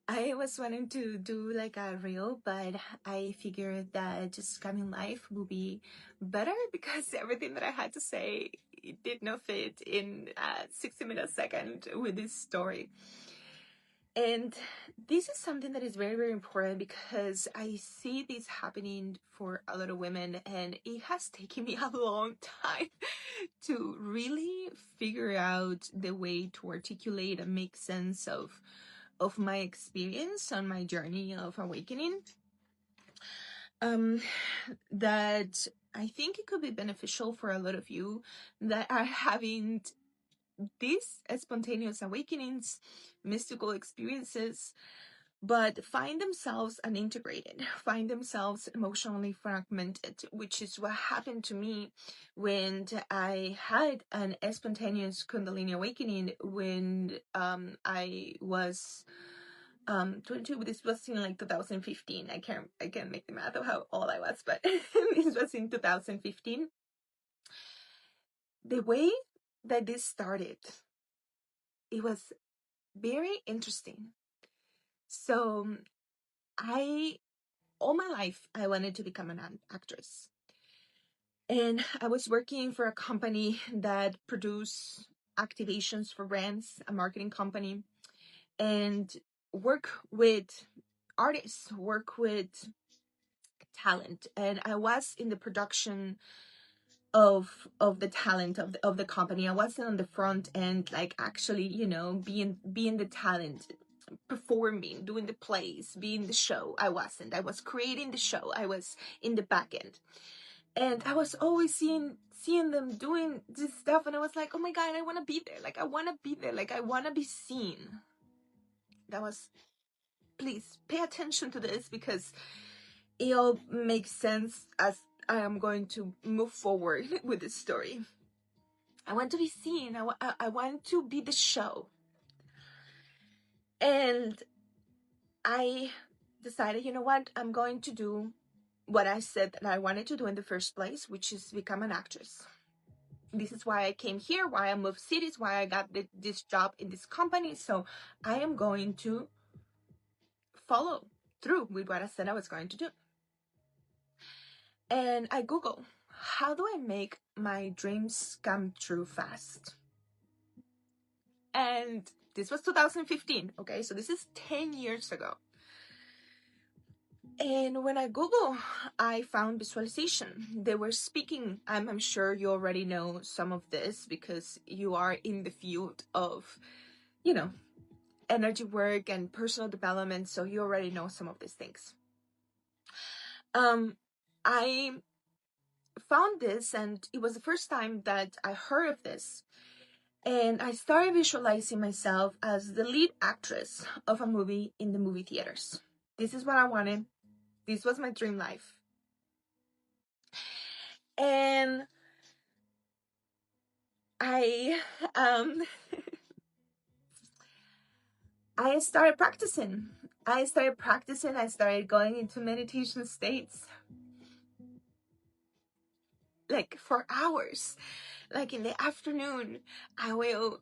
I was wanting to do like a reel, but I figured that just coming live will be better because everything that I had to say it did not fit in a 60-minute second with this story. And this is something that is very, very important because I see this happening for a lot of women, and it has taken me a long time to really figure out the way to articulate and make sense of my experience on my journey of awakening. That I think it could be beneficial for a lot of you that are having these spontaneous awakenings, mystical experiences, but find themselves unintegrated, find themselves emotionally fragmented, which is what happened to me when I had an spontaneous Kundalini awakening when I was 22. This was in like 2015. I can't make the math of how old I was, but this was in 2015. The way that this started, it was very interesting. So all my life, I wanted to become an actress. And I was working for a company that produced activations for brands, a marketing company, and work with artists, work with talent. And I was in the production of the talent of the company. I wasn't on the front end, like actually, being the talent, performing, doing the plays, being the show. I wasn't. I was creating the show. I was in the back end. And I was always seeing them doing this stuff, and I was like, oh my God, I want to be there. Like I want to be there. Like I want to be seen. That was, please pay attention to this because it all makes sense as I am going to move forward with this story. I want to be seen. I want to be the show. And I decided, you know what? I'm going to do what I said that I wanted to do in the first place, which is become an actress. This is why I came here, why I moved cities, why I got this job in this company. So I am going to follow through with what I said I was going to do. And I Google, how do I make my dreams come true fast? And this was 2015, okay? So this is 10 years ago. And when I Google, I found visualization. They were speaking, I'm sure you already know some of this because you are in the field of, energy work and personal development, so you already know some of these things. I found this, and it was the first time that I heard of this. And I started visualizing myself as the lead actress of a movie in the movie theaters. This is what I wanted. This was my dream life. And I I started practicing. I started going into meditation states like for hours. Like in the afternoon, I will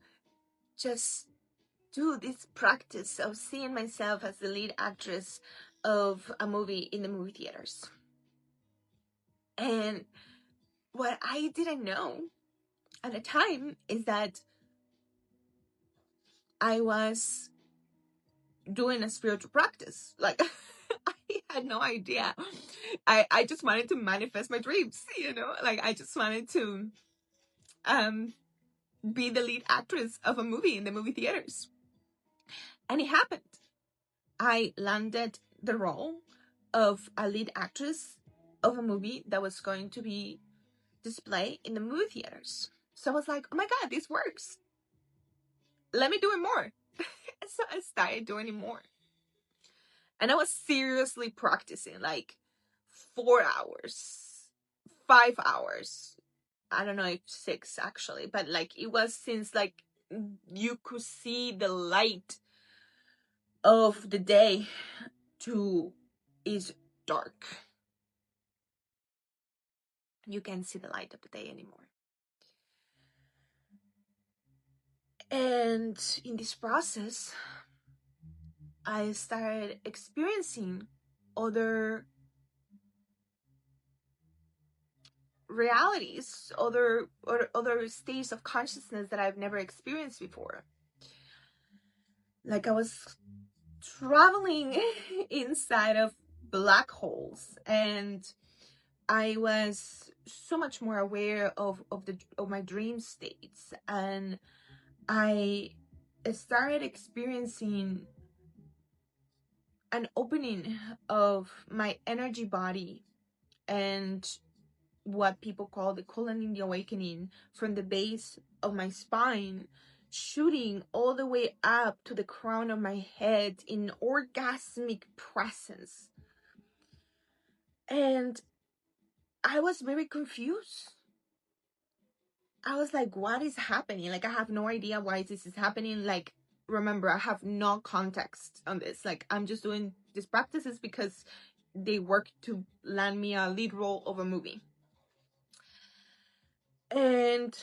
just do this practice of seeing myself as the lead actress of a movie in the movie theaters. And what I didn't know at the time is that I was doing a spiritual practice. Like I had no idea. I just wanted to manifest my dreams, like I just wanted to be the lead actress of a movie in the movie theaters. And it happened. I landed the role of a lead actress of a movie that was going to be displayed in the movie theaters. So I was like, oh my God, this works. Let me do it more. So I started doing it more. And I was seriously practicing like 4 hours, 5 hours. I don't know if 6 actually, but like it was since like you could see the light of the day to is dark. You can't see the light of the day anymore. And in this process, I started experiencing other realities, other states of consciousness that I've never experienced before. Like I was traveling inside of black holes, and I was so much more aware of my dream states, and I started experiencing an opening of my energy body and what people call the kundalini awakening from the base of my spine, shooting all the way up to the crown of my head in orgasmic presence. And I was very confused. I was like, what is happening? Like, I have no idea why this is happening. Like, remember, I have no context on this. Like, I'm just doing these practices because they work to land me a lead role of a movie. And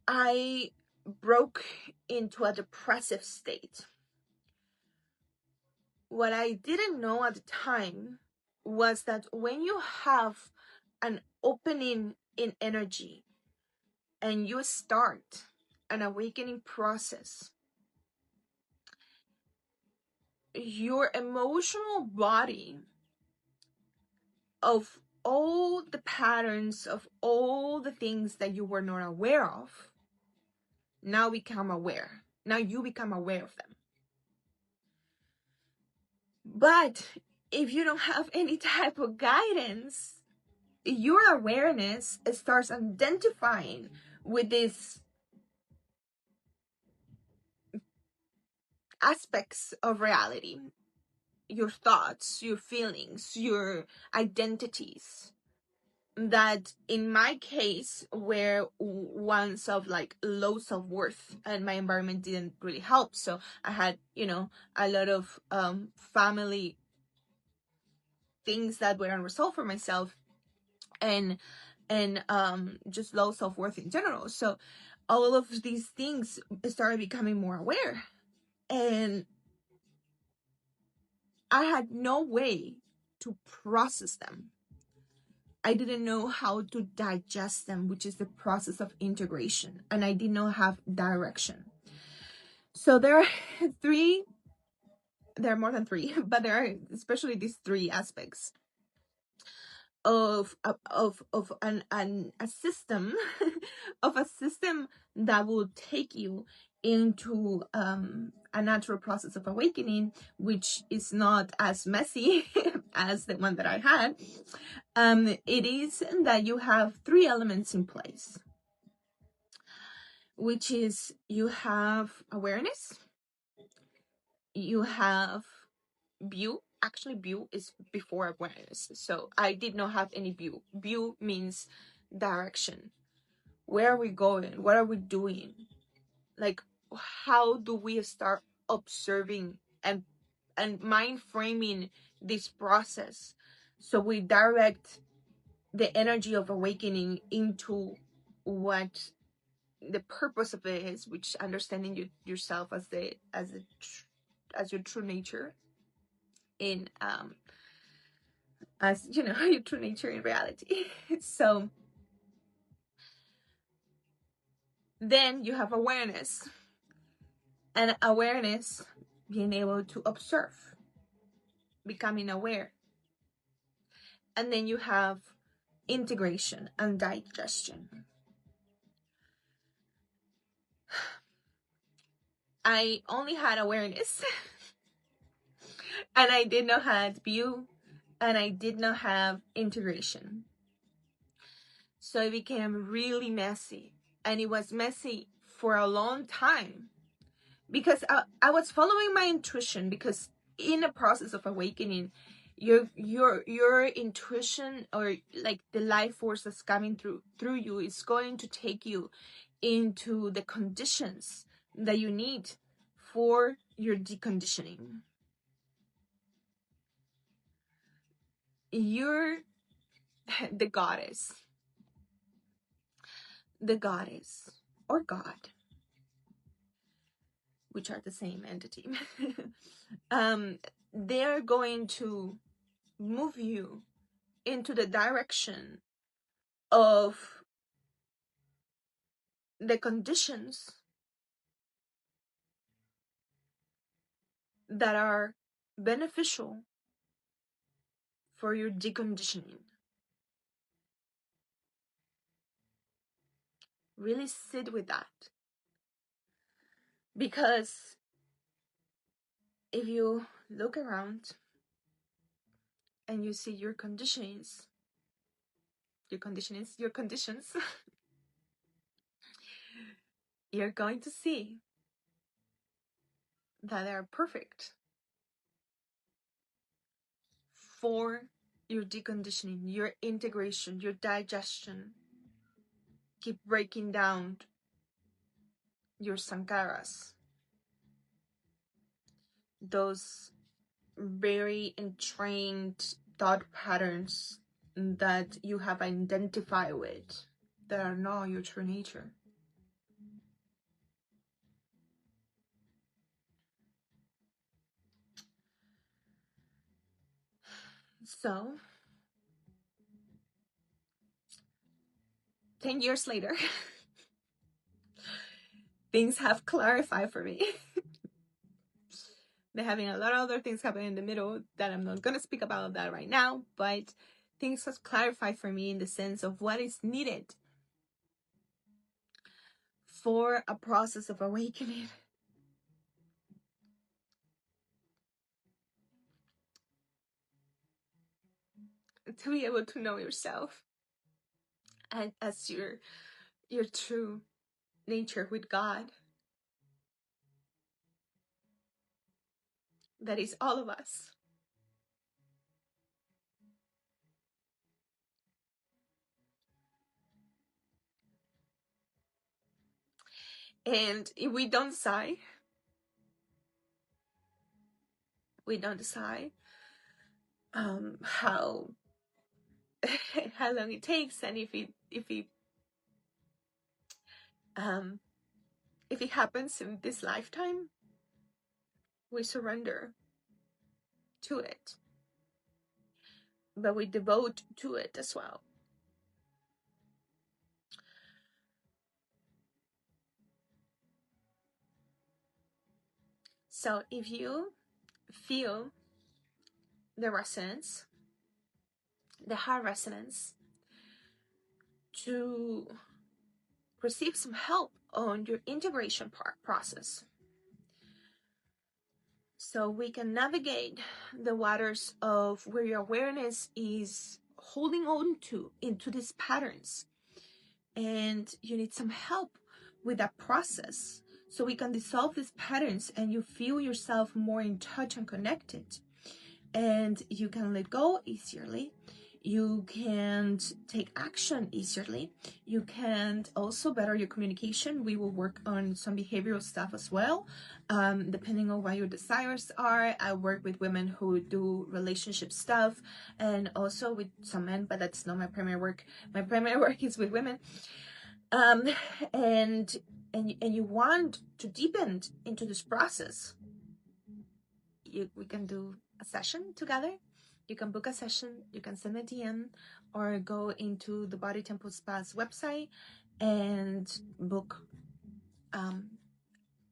I broke into a depressive state. What I didn't know at the time was that when you have an opening in energy and you start an awakening process, your emotional body of all the patterns of all the things that you were not aware of now become aware. Now you become aware of them. But if you don't have any type of guidance, your awareness starts identifying with these aspects of reality, your thoughts, your feelings, your identities, that in my case were ones of like low self-worth, and my environment didn't really help. So I had, a lot of family things that were unresolved for myself, and just low self-worth in general. So all of these things started becoming more aware, and I had no way to process them. I didn't know how to digest them, which is the process of integration, and I did not have direction. So there are there are more than three, but there are especially these three aspects of a system of a system that will take you into a natural process of awakening, which is not as messy as the one that I had. It is that you have three elements in place, which is you have awareness, you have view. Actually, view is before awareness. So I did not have any view. View means direction. Where are we going? What are we doing? Like, how do we start observing and mind framing this process, so we direct the energy of awakening into what the purpose of it is, which understanding yourself as your true nature in as your true nature in reality. So then you have awareness, and awareness, being able to observe, becoming aware. And then you have integration and digestion. I only had awareness and I did not have view, and I did not have integration. So it became really messy, and it was messy for a long time because I was following my intuition, because in a process of awakening, your intuition, or like the life force that's coming through you, is going to take you into the conditions that you need for your deconditioning. You're the goddess or God which are the same entity, they're going to move you into the direction of the conditions that are beneficial for your deconditioning. Really sit with that. Because if you look around and you see your conditions, you're going to see that they are perfect for your deconditioning, your integration, your digestion. Keep breaking down your sankaras, those very entrained thought patterns that you have identified with that are not your true nature. So 10 years later, things have clarified for me. They're having a lot of other things happen in the middle that I'm not going to speak about that right now, but things have clarified for me in the sense of what is needed for a process of awakening. To be able to know yourself and as your true nature with God. That is all of us. And if we don't decide how how long it takes, and if it happens in this lifetime, we surrender to it, but we devote to it as well. So if you feel the resonance, the heart resonance, to receive some help on your integration process, so we can navigate the waters of where your awareness is holding on to into these patterns, and you need some help with that process so we can dissolve these patterns and you feel yourself more in touch and connected, and you can let go easily, you can take action easily, you can also better your communication. We will work on some behavioral stuff as well, depending on what your desires are. I work with women who do relationship stuff and also with some men, but that's not my primary work. My primary work is with women. And you want to deepen into this process, we can do a session together. You can book a session, you can send a DM or go into the Body Temple Spa's website and book.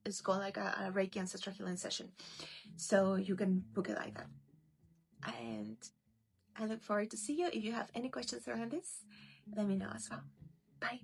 It's called like a Reiki ancestral healing session. So you can book it like that. And I look forward to see you. If you have any questions around this, let me know as well. Bye.